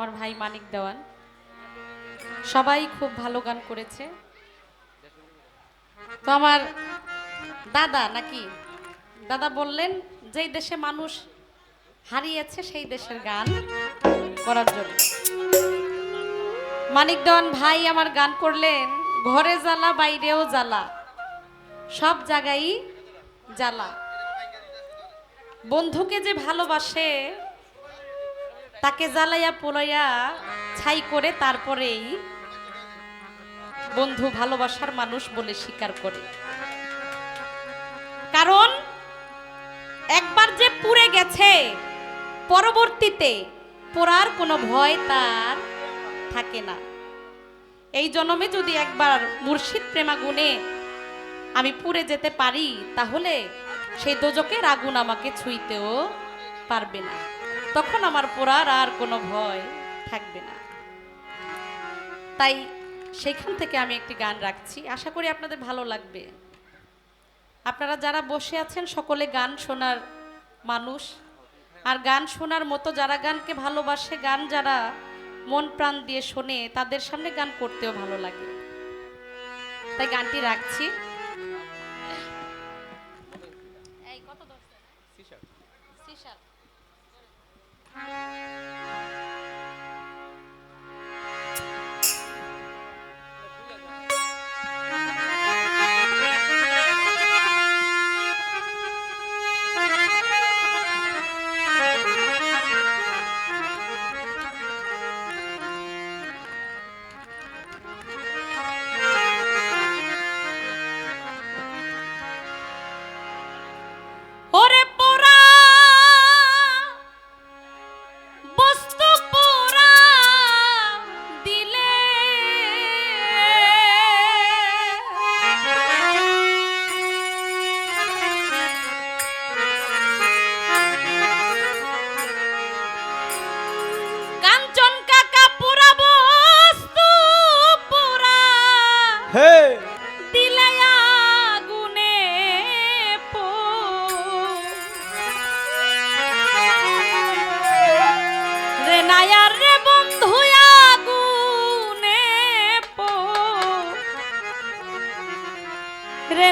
আমার ভাই মানিক দেওয়ান। সবাই খুব ভালো গান করেছে। তো আমার দাদা নাকি দাদা বললেন যেই দেশে মানুষ হারিয়েছে সেই দেশের গান করার জন্য। মানিক দেওয়ান ভাই আমার গান করলেন, ঘরে জ্বালা বাইরেও জ্বালা, সব জায়গায় জ্বালা। বন্ধুকে যে ভালোবাসে তাকে জ্বালাইয়া পোলাইয়া ছাই করে তারপরেই বন্ধু ভালোবাসার মানুষ বলে স্বীকার করে। কারণ একবার যে পুড়ে গেছে পরবর্তীতে পোড়ার কোনো ভয় তার থাকে না। এই জন্মে যদি একবার মুর্শিদ প্রেমাগুণে আমি পুড়ে যেতে পারি তাহলে সেই দোজকের আগুন আমাকে ছুঁইতেও পারবে না, তখন আমার পোড়ার আর কোনো ভয় থাকবে না। তাই সেইখান থেকে আমি একটি গান রাখছি, আশা করি আপনাদের ভালো লাগবে। আপনারা যারা বসে আছেন সকলে গান শোনার মানুষ, আর গান শোনার মতো যারা গানকে ভালোবাসে, গান যারা মন প্রাণ দিয়ে শোনে, তাদের সামনে গান করতেও ভালো লাগে। তাই গানটি রাখছি।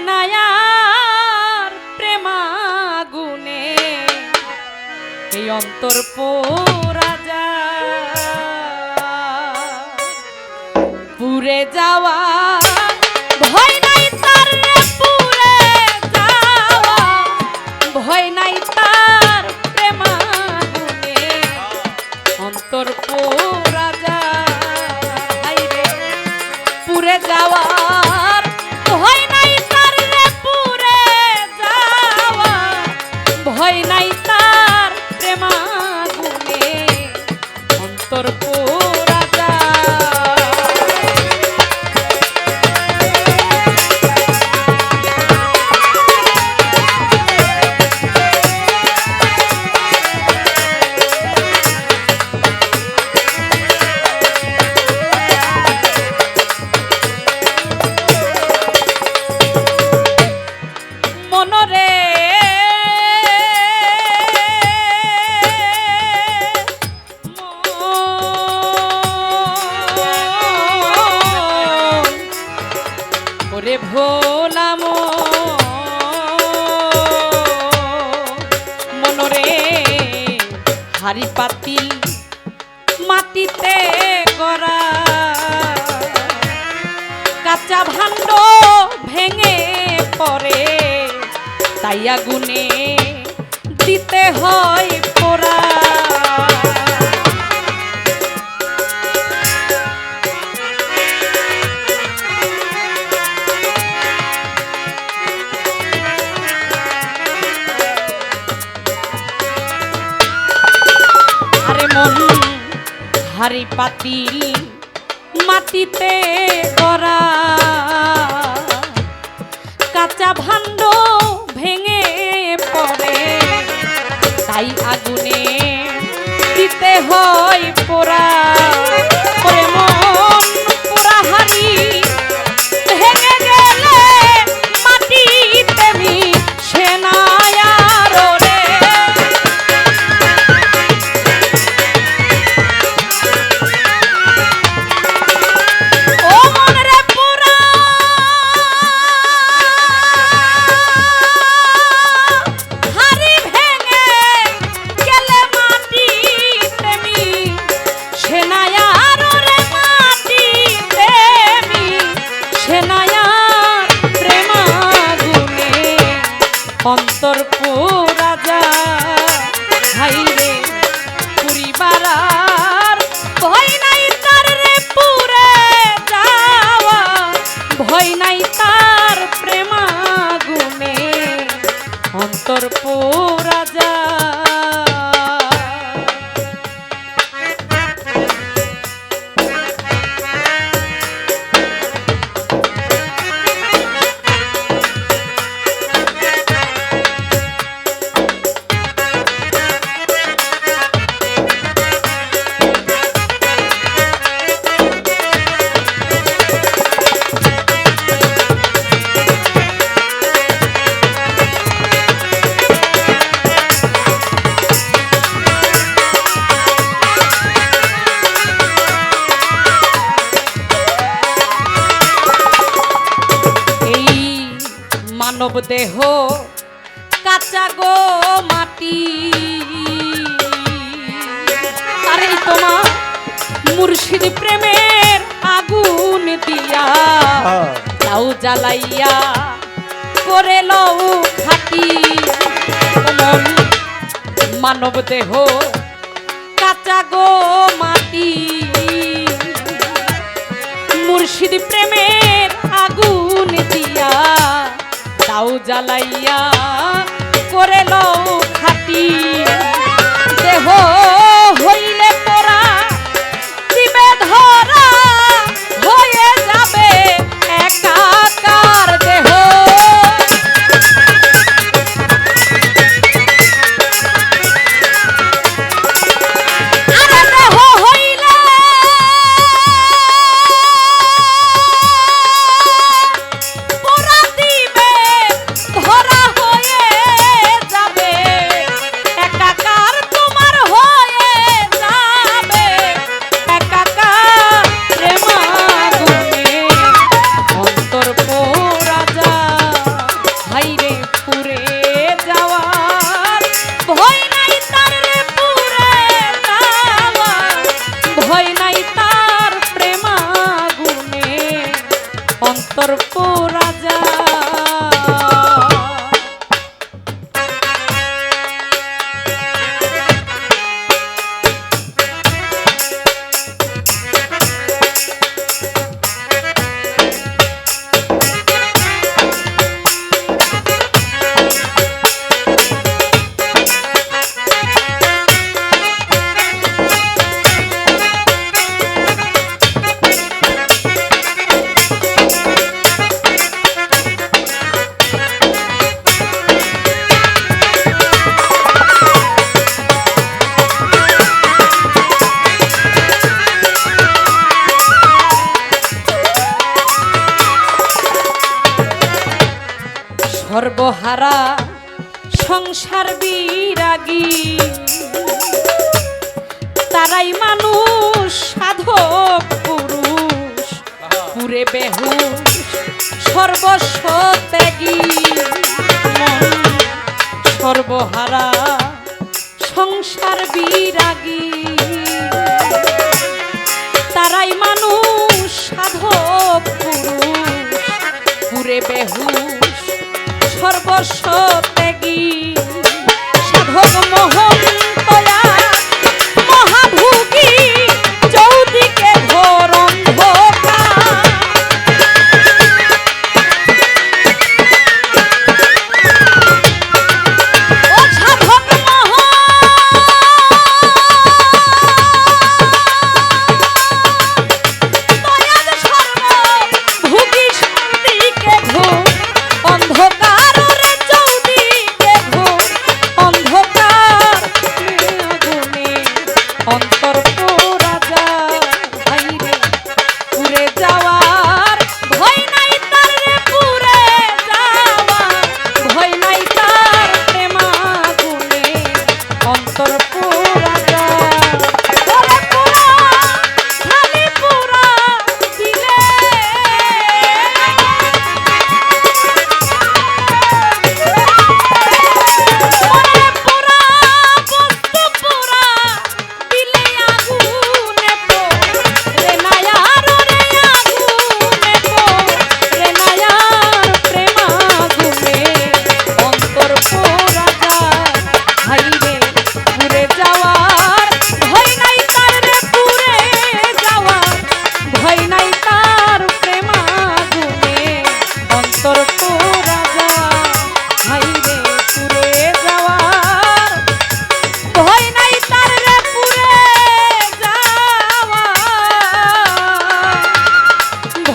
নায়ার প্রেমাগুনে এই অন্তর পোড়া পুরে যাওয়া ভয় নাই তার, পুরে যাওয়া ভয় নাই তার প্রেমাগুনে অন্তর পোড়া যায় রে, পুরে যাওয়া ভয় নাই তার রে, পুরে যাওয়া ভয় নাই তার প্রেমাগুনে অন্তর পোড়া যায়। ভোলা মনরে হাড়ি পাতিল মাটিতে গড়া, কাঁচা ভাণ্ড ভেঙে পড়ে তাই আগুনে দিতে হয় পোড়া। হাড়ি পাতিল মাটিতে গড়া, কাঁচা ভাণ্ড ভেঙে পড়ে তাই আগুনে দিতে হয় পোড়া। মন পোড়া হাড়ি ভেঙে গেলে মাটিতে মিশে না আর রে। মানব দেহ কাঁচা গো মাটি, আরে তোমার মুর্শিদ প্রেমের আগুন দিয়া তাও জ্বালাইয়া করে লও খাটি। মানব দেহ কাঁচা গো মাটি, মুর্শিদ প্রেমের আগুন দিয়া তাও জ্বালাইয়া করে লও খাটি। দেহ হইলে তোরা দিবে ধরা হয়ে যাবে একাকার দেহ। সর্বহারা সংসার বিরাগী তারাই মানুষ সাধক পুরুষ, পুরে বেহুশ সর্বস্ব ত্যাগী। সর্বহারা সংসার বিরাগী তারাই মানুষ সাধক পুরুষ, পুরে বেহুশ সর্বস্ব ত্যাগী। সাধক মোহন তয়া মহাভোগী চৌদিকে ঘোর অন্ধকার। ও সাধক সর্বভোগী চৌদিকে ঘোর অন্ধকার।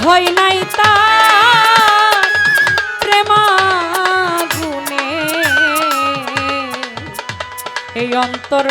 ভয় নাই তার প্রেমাগুনে এই অন্তর